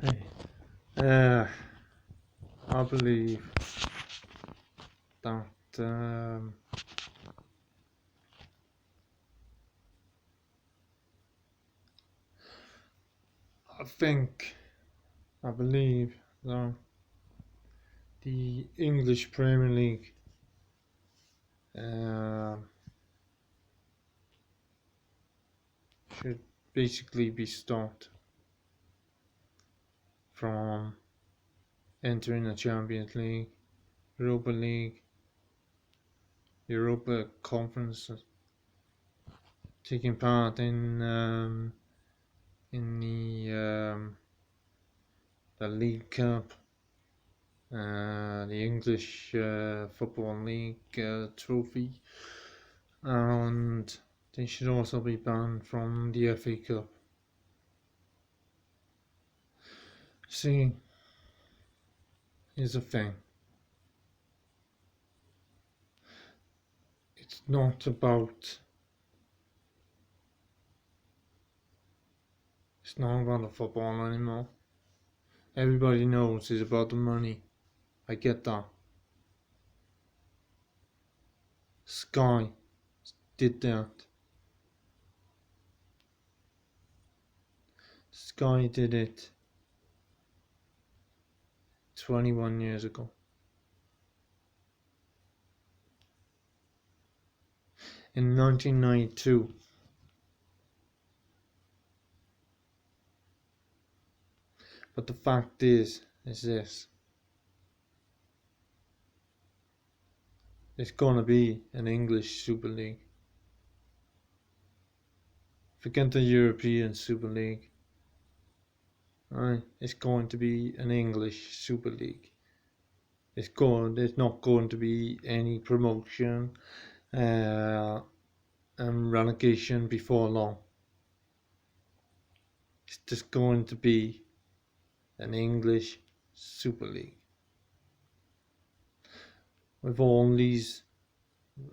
Hey, I believe that I believe that the English Premier League uh, should basically be stopped from entering the Champions League, Europa League, Europa Conference, taking part in the League Cup, the English Football League trophy, and they should also be banned from the FA Cup. See, here's the thing. It's not about the football anymore. Everybody knows it's about the money. I get that. Sky did that. Sky did it 21 years ago. In 1992, but the fact is this. It's gonna be an English Super League. Forget the European Super League. It's going to be an English Super League. There's not going to be any promotion and relegation before long. It's just going to be an English Super League with all these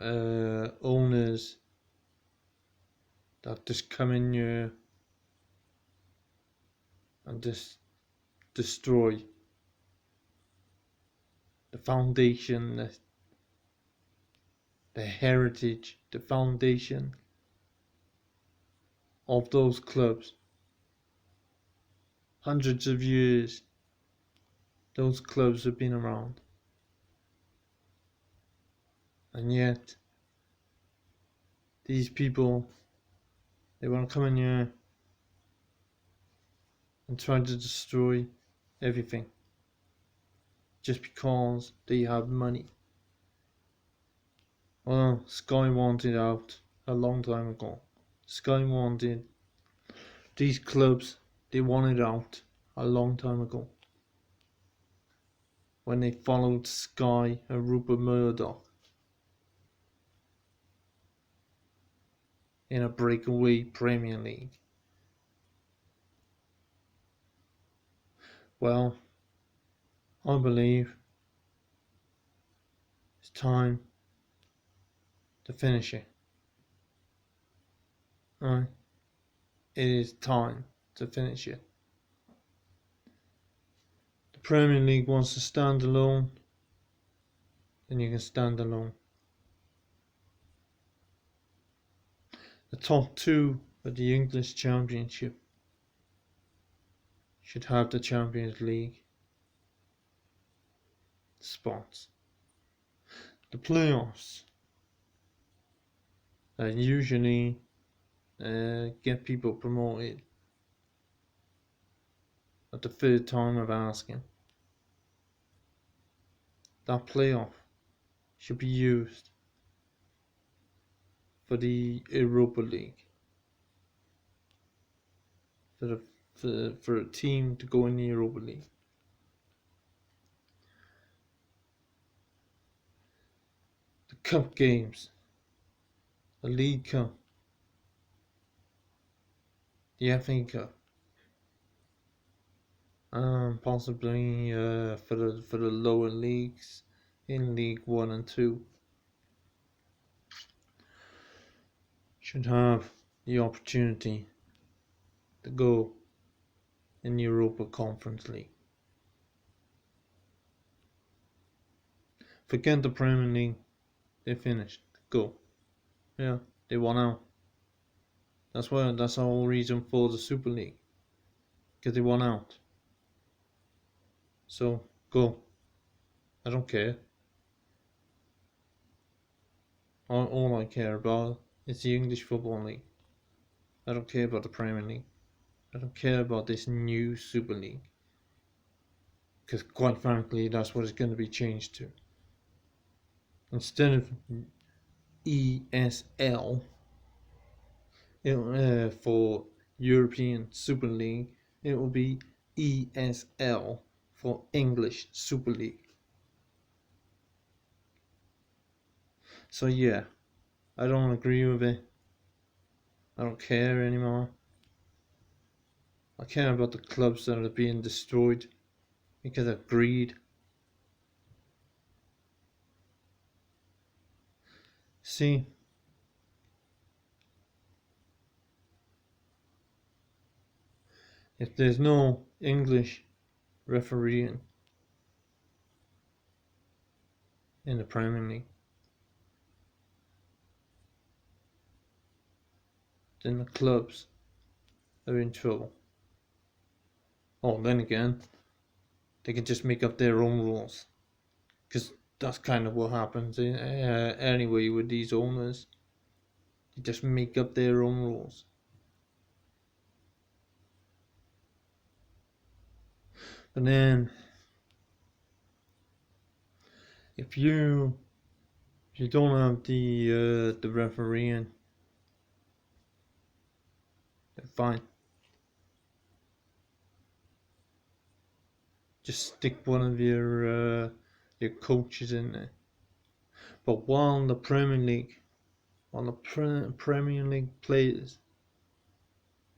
owners that just come in here and just destroy the foundation, the heritage, the foundation of those clubs. Hundreds of years those clubs have been around, and yet these people, they want to come in here and try to destroy everything just because they have money. Well, Sky wanted out a long time ago. Sky wanted these clubs, they wanted out a long time ago when they followed Sky and Rupert Murdoch in a breakaway Premier League. Well, I believe it's time to finish it. It is time to finish it. The Premier League wants to stand alone, then you can stand alone. The top two of the English Championship should have the Champions League spots. The playoffs usually get people promoted at the third time of asking. That playoff should be used for the Europa League, for a team to go in the Europa League. The cup games, the League Cup, the FA Cup, and possibly for the lower leagues in League 1 and 2 should have the opportunity to go in the Europa Conference League. Forget the Premier League. They finished. Go. Yeah, they won out. That's the whole reason for the Super League. Because they won out. So, go. I don't care. All I care about is the English Football League. I don't care about the Premier League. I don't care about this new Super League. Because quite frankly, that's what it's going to be changed to. Instead of ESL for European Super League, it will be ESL for English Super League. So yeah, I don't agree with it. I don't care anymore. I care about the clubs that are being destroyed because of greed. See, if there's no English refereeing in the Premier League, then the clubs are in trouble. Oh, then again, they can just make up their own rules. Because that's kind of what happens anyway with these owners. They just make up their own rules. But then, if you don't have the refereeing, then fine. Just stick one of your coaches in there. But while the Premier League players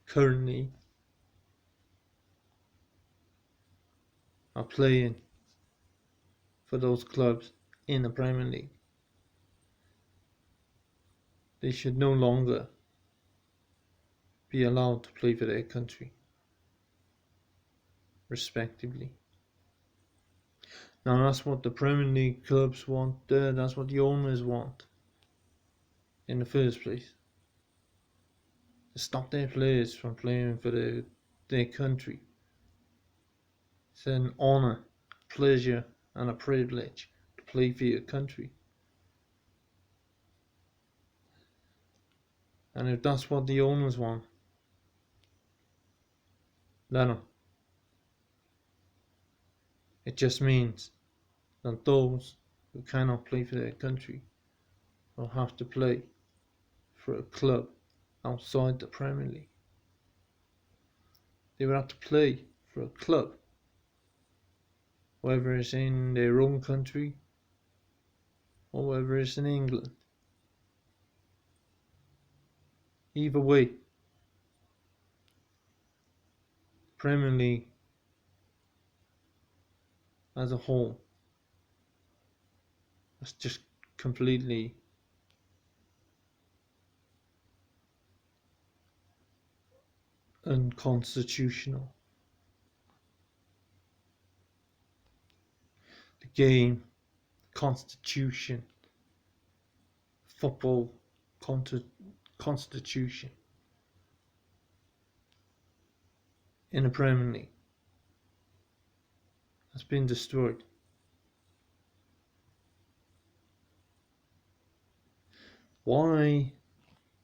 currently are playing for those clubs in the Premier League, they should no longer be allowed to play for their country, respectively. Now that's what the Premier League clubs want, that's what the owners want in the first place. To stop their players from playing for their country. It's an honour, pleasure and a privilege to play for your country. And if that's what the owners want, let them. It just means that those who cannot play for their country will have to play for a club outside the Premier League. They will have to play for a club, whether it's in their own country or whether it's in England. Either way, Premier League as a whole, that's just completely unconstitutional. The game, constitution, football constitution in the Premier League has been destroyed. Why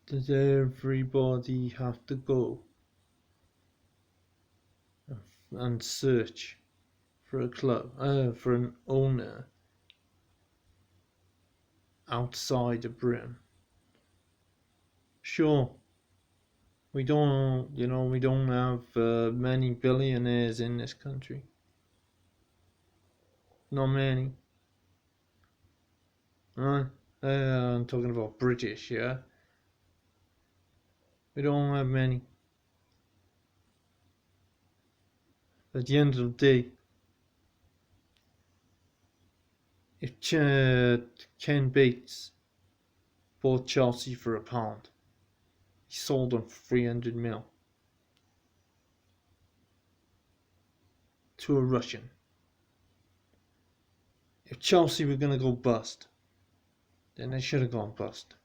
does everybody have to go and search for a club, for an owner outside of Britain? Sure, we don't have many billionaires in this country. Not many. Right? I'm talking about British, yeah? We don't have many. At the end of the day, if Ken Bates bought Chelsea for £1, he sold them for 300 mil. to a Russian. If Chelsea were going to go bust, then they should have gone bust.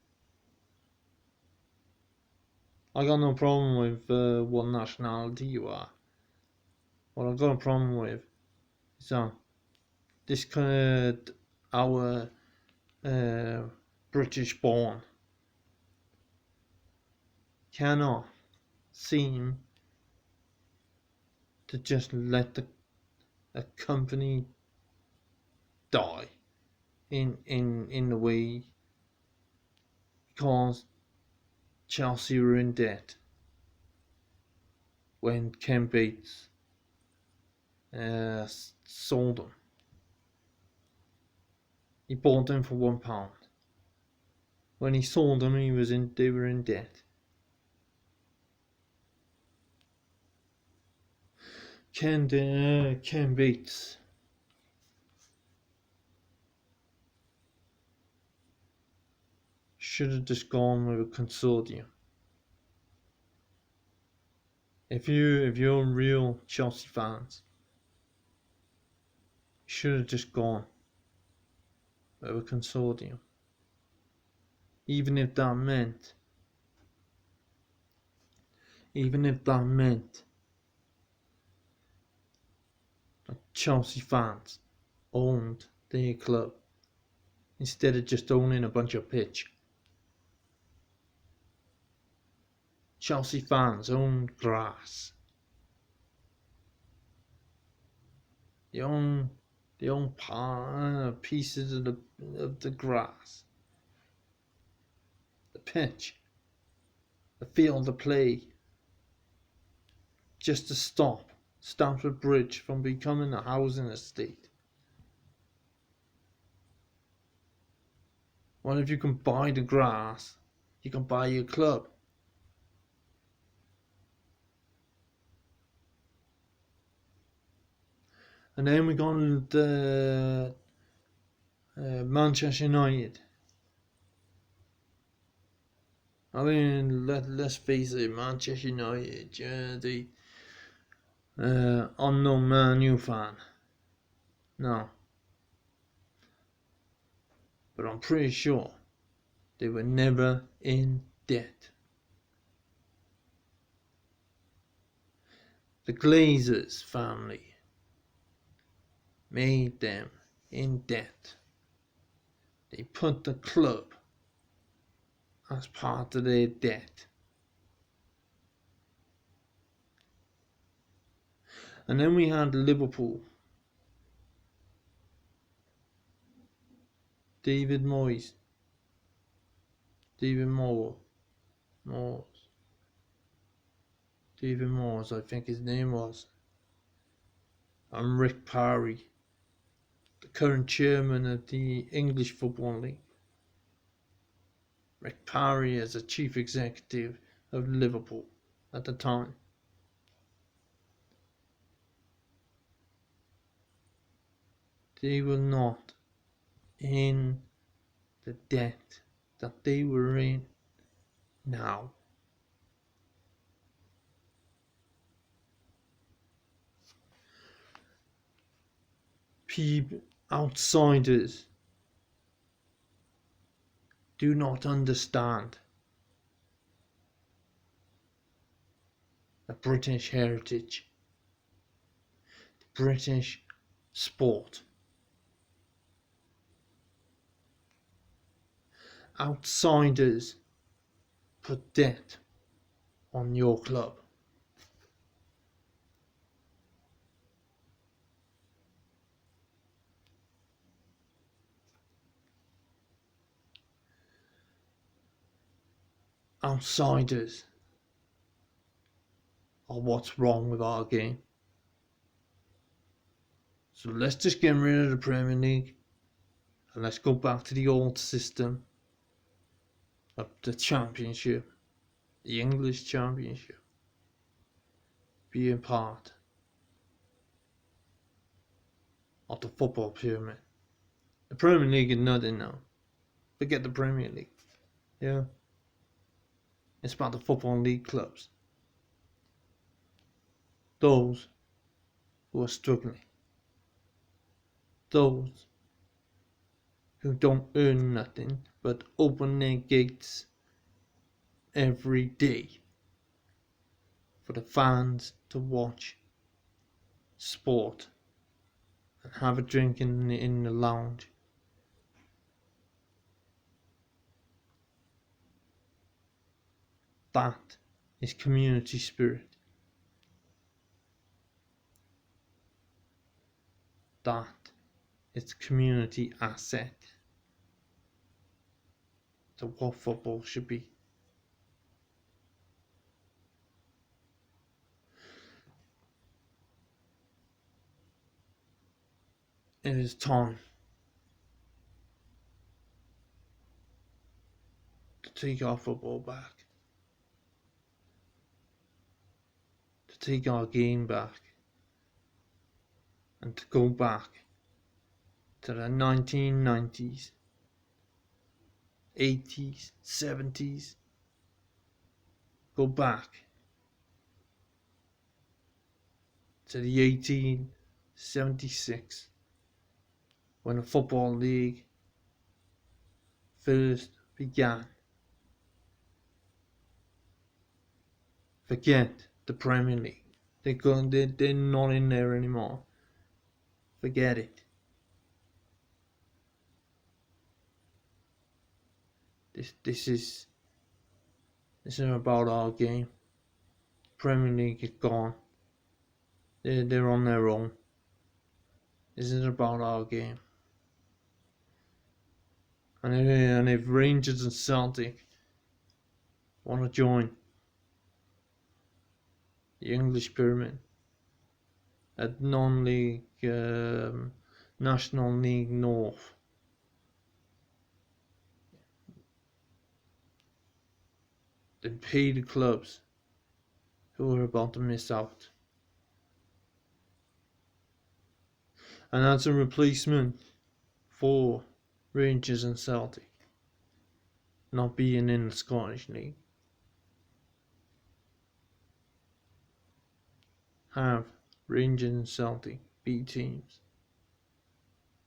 I got no problem with what nationality you are. What I've got a problem with is this kind of our British born cannot seem to just let a company die in the way, because Chelsea were in debt when Ken Bates sold them. He bought them for £1. When he sold them, they were in debt. Ken Bates should have just gone with a consortium. If you're real Chelsea fans, you should have just gone with a consortium. Even if that meant that Chelsea fans owned their club instead of just owning a bunch of pitch. Chelsea fans own grass. They own pieces of the grass, the pitch, the field of play, just to stop Stamford Bridge from becoming a housing estate. Well, if you can buy the grass, you can buy your club. And then we got Manchester United. I mean, let's face it, Manchester United, the unknown Man U fan. No. But I'm pretty sure they were never in debt. The Glazers family made them in debt. They put the club as part of their debt. And then we had Liverpool. David Moyes, I think his name was, and Rick Parry, the current chairman of the English Football League. Rick Parry as a chief executive of Liverpool at the time. They were not in the debt that they were in now. Outsiders do not understand the British heritage, the British sport. Outsiders put debt on your club. Outsiders are what's wrong with our game. So let's just get rid of the Premier League and let's go back to the old system of the Championship, the English Championship, being part of the football pyramid. The Premier League is nothing now. Forget the Premier League. Yeah. It's about the Football League clubs. Those who are struggling, those who don't earn nothing but open their gates every day for the fans to watch sport and have a drink in the lounge. That is community spirit. That is community asset to what football should be. It is time to take our football back, to take our game back, and to go back to the 1990s, 80s, 70s. Go back to the 1876 when the Football League first began. Forget the Premier League. They're not in there anymore. Forget it. This isn't about our game. Premier League is gone. They're on their own. This isn't about our game. And if Rangers and Celtic want to join the English Pyramid at non-league National League North, then pay the clubs who are about to miss out. And as a replacement for Rangers and Celtic not being in the Scottish League, have Rangers and Celtic B teams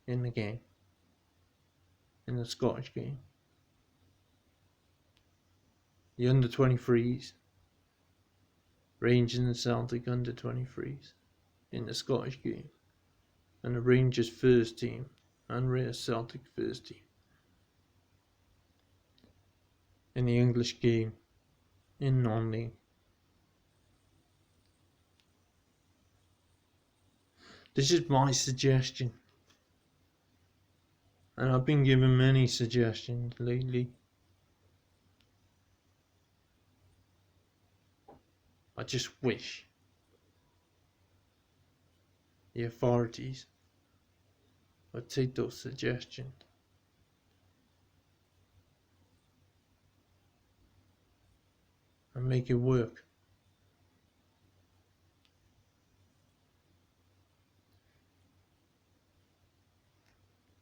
in the game, in the Scottish game. The under 23s, Rangers and Celtic under 23s in the Scottish game, and the Rangers first team and Rangers Celtic first team in the English game in non-league. This is my suggestion, and I've been given many suggestions lately. I just wish the authorities would take those suggestions and make it work.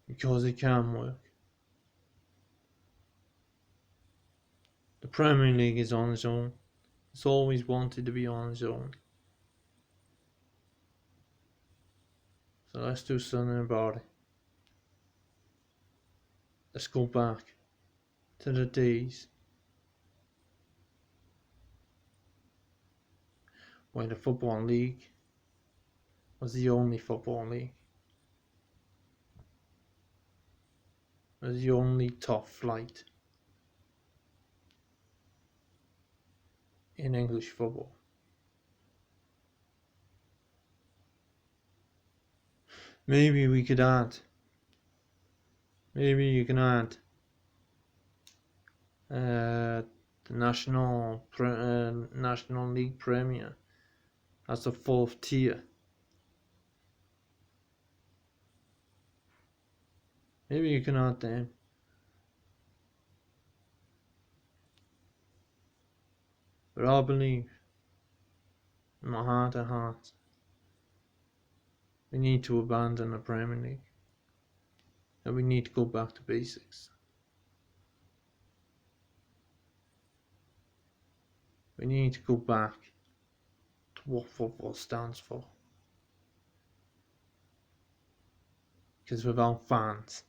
Because it can work. The Premier League is on its own. It's always wanted to be on its own. So let's do something about it. Let's go back to the days when the Football League was the only football league. It was the only top flight in English football. Maybe you can add the National League Premier as a fourth tier. Maybe you can add them. But I believe in my heart of hearts we need to abandon the Premier League, and we need to go back to basics. We need to go back to what football stands for. Because without fans,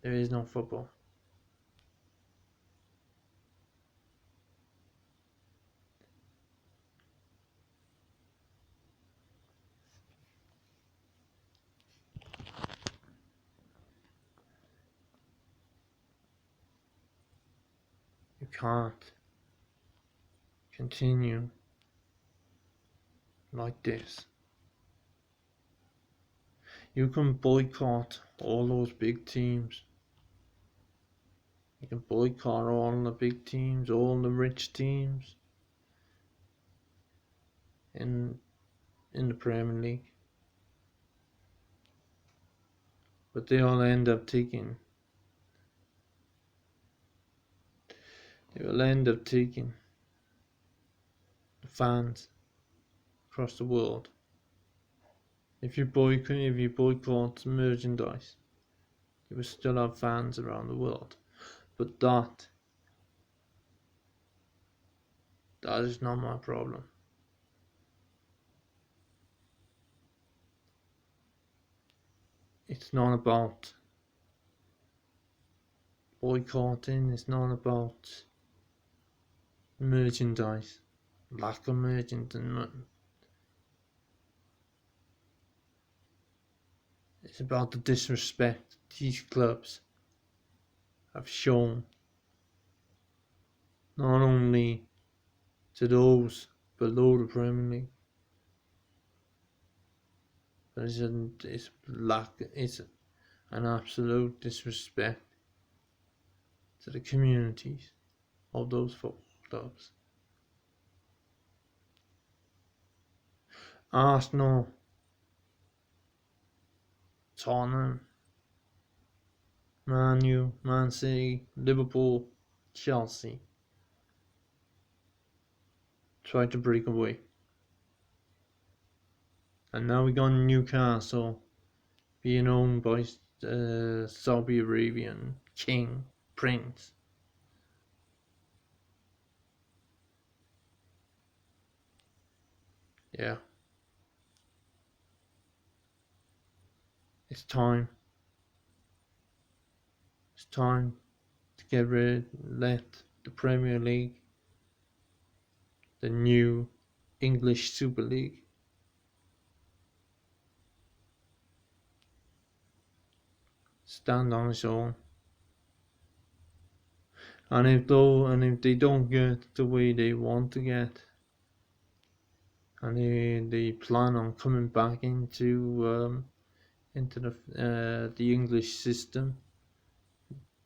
there is no football. You can't continue like this. You can boycott all those big teams. You can boycott all the big teams, all the rich teams in the Premier League. But they all end up taking the fans across the world. If you boycott merchandise, you will still have fans around the world. But that is not my problem. It's not about boycotting, it's not about merchandise, lack of merchandise. It's about the disrespect these clubs have shown, not only to those below the Premier League, but it's an absolute disrespect to the communities of those football clubs. Arsenal, Tottenham, Man U, Man City, Liverpool, Chelsea tried to break away. And now we got Newcastle being owned by Saudi Arabian King Prince. Yeah. It's time. It's time to let the Premier League, the new English Super League, stand on its own. And if they don't get the way they want to get, and they plan on coming back into the English system,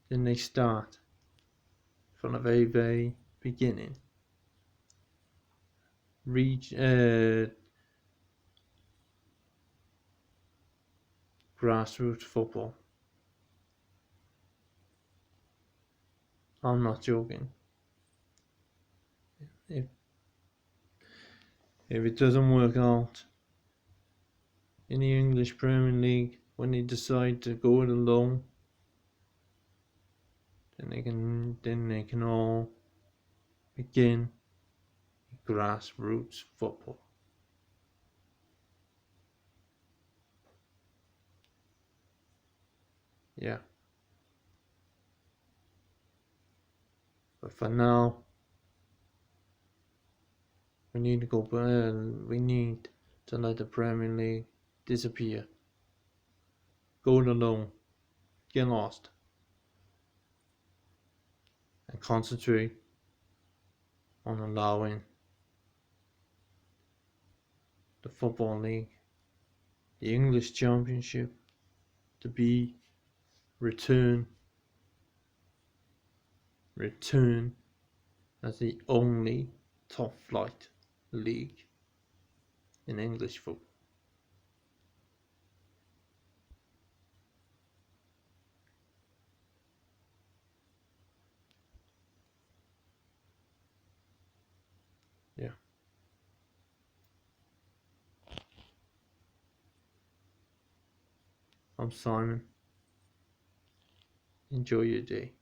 then they start from the very, very beginning. Grassroots football. I'm not joking. If it doesn't work out in the English Premier League, when they decide to go it alone, then they can all begin grassroots football. Yeah. But for now, we need to let the Premier League disappear. Go it alone. Get lost. And concentrate on allowing the Football League, the English Championship, to be return as the only top flight league in English football. Yeah. I'm Simon. Enjoy your day.